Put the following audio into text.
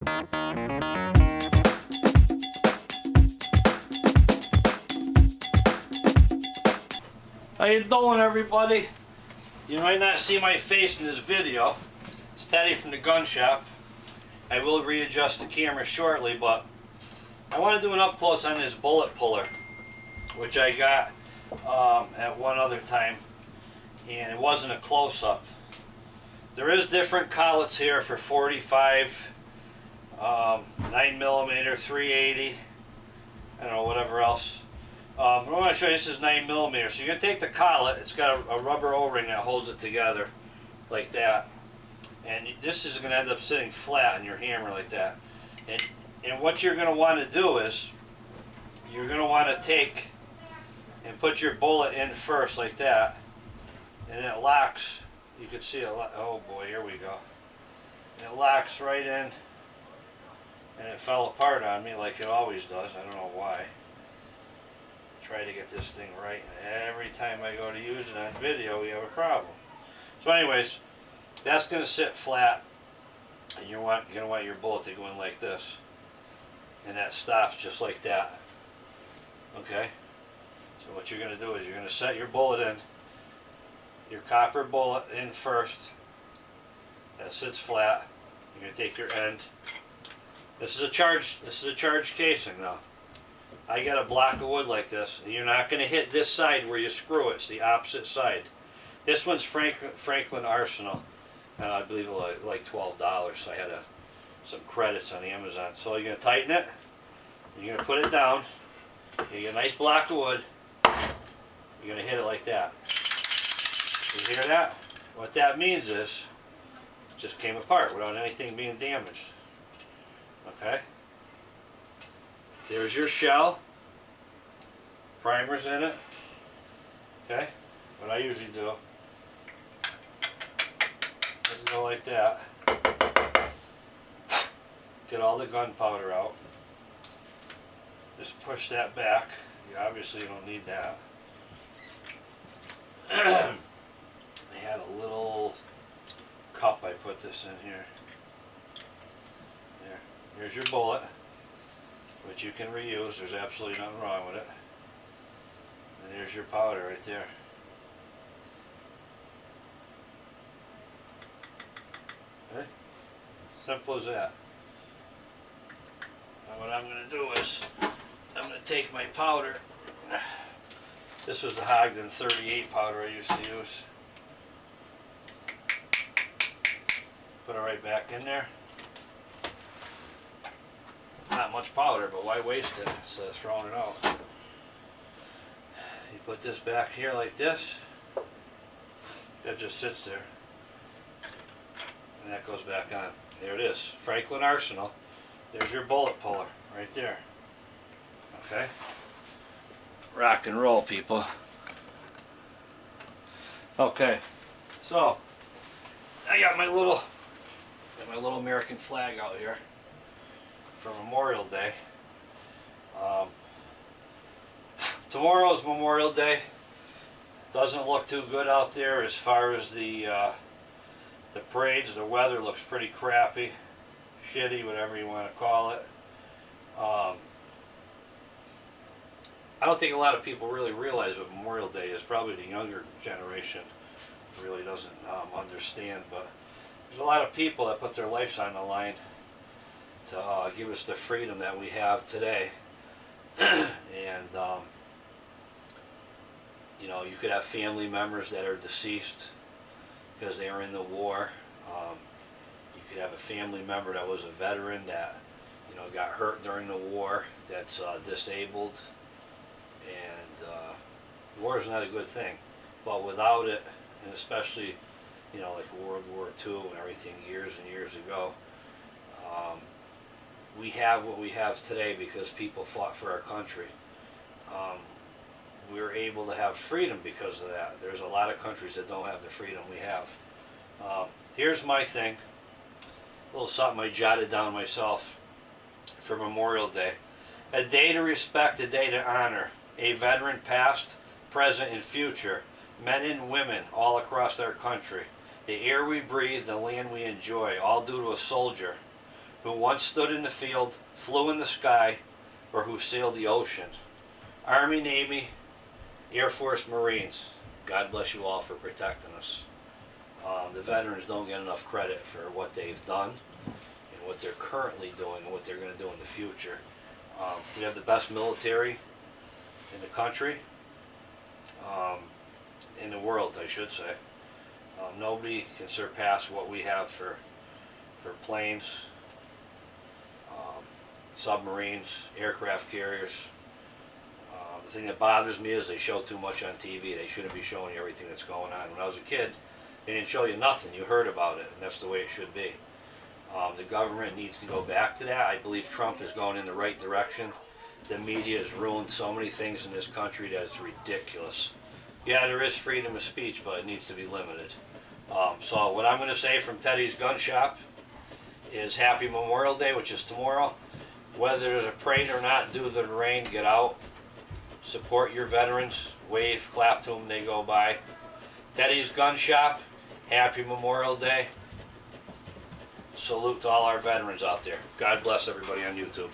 How you doing, everybody? You might not see my face in this video. It's Teddy from the gun shop. I will readjust the camera shortly, but I want to do an up close on this bullet puller, which I got at one other time, and it wasn't a close-up. There is different collets here for 45, 9mm, 380, I don't know, whatever else. I want to show you, this is 9mm. So you're going to take the collet, it's got a rubber O-ring that holds it together like that. And this is going to end up sitting flat on your hammer like that. And what you're going to want to do is, you're going to want to take and put your bullet in first like that. And it locks, you can see it, oh boy, here we go. It locks right in, and it fell apart on me like it always does. I don't know why. Try to get this thing right. Every time I go to use it on video, we have a problem. So anyways, that's going to sit flat, and you're going to want your bullet to go in like this. And that stops just like that. Okay? So what you're going to do is you're going to set your bullet in, your copper bullet in first. That sits flat. You're going to take your end. This is a charged casing now. I got a block of wood like this, and you're not going to hit this side where you screw it. It's the opposite side. This one's Franklin Arsenal, and I believe it was like $12. So I had some credits on Amazon. So you're going to tighten it, and you're going to put it down. You get a nice block of wood. You're going to hit it like that. You hear that? What that means is it just came apart without anything being damaged. Okay? There's your shell. Primer's in it. Okay? What I usually do is go like that. Get all the gunpowder out. Just push that back. You obviously don't need that. I had a little cup I put this in here. There. Here's your bullet, which you can reuse. There's absolutely nothing wrong with it. And there's your powder right there. Okay? Simple as that. Now what I'm going to do is, I'm going to take my powder. This was the Hogden 38 powder I used to use. Put it right back in there. Not much powder, but why waste it instead of throwing it out? You put this back here like this. That just sits there. And that goes back on. There it is. Franklin Arsenal. There's your bullet puller right there. Okay? Rock and roll, people. Okay. So, I got my little American flag out here for Memorial Day. Tomorrow is Memorial Day. Doesn't look too good out there as far as the parades. The weather looks pretty crappy, shitty, whatever you want to call it. I don't think a lot of people really realize what Memorial Day is. Probably the younger generation really doesn't understand, but there's a lot of people that put their lives on the line to give us the freedom that we have today. And you know, you could have family members that are deceased because they are in the war. You could have a family member that was a veteran that, you know, got hurt during the war, that's disabled. And war is not a good thing, but without it, and especially, you know, like World War II and everything years and years ago, we have what we have today because people fought for our country. We're able to have freedom because of that. There's a lot of countries that don't have the freedom we have. Here's my thing, a little something I jotted down myself for Memorial Day. A day to respect, a day to honor. A veteran past, present, and future. Men and women all across our country. The air we breathe, the land we enjoy, all due to a soldier who once stood in the field, flew in the sky, or who sailed the ocean. Army, Navy, Air Force, Marines, God bless you all for protecting us. The veterans don't get enough credit for what they've done and what they're currently doing and what they're going to do in the future. We have the best military in the country, in the world, I should say. Nobody can surpass what we have for planes, submarines, aircraft carriers. The thing that bothers me is they show too much on TV. They shouldn't be showing you everything that's going on. When I was a kid, they didn't show you nothing. You heard about it, and that's the way it should be. The government needs to go back to that. I believe Trump is going in the right direction. The media has ruined so many things in this country that it's ridiculous. Yeah, there is freedom of speech, but it needs to be limited. So what I'm going to say from Teddy's Gun Shop is Happy Memorial Day, which is tomorrow. Whether there's a parade or not, due to the rain, get out. Support your veterans. Wave, clap to them, they go by. Teddy's Gun Shop, Happy Memorial Day. Salute to all our veterans out there. God bless everybody on YouTube.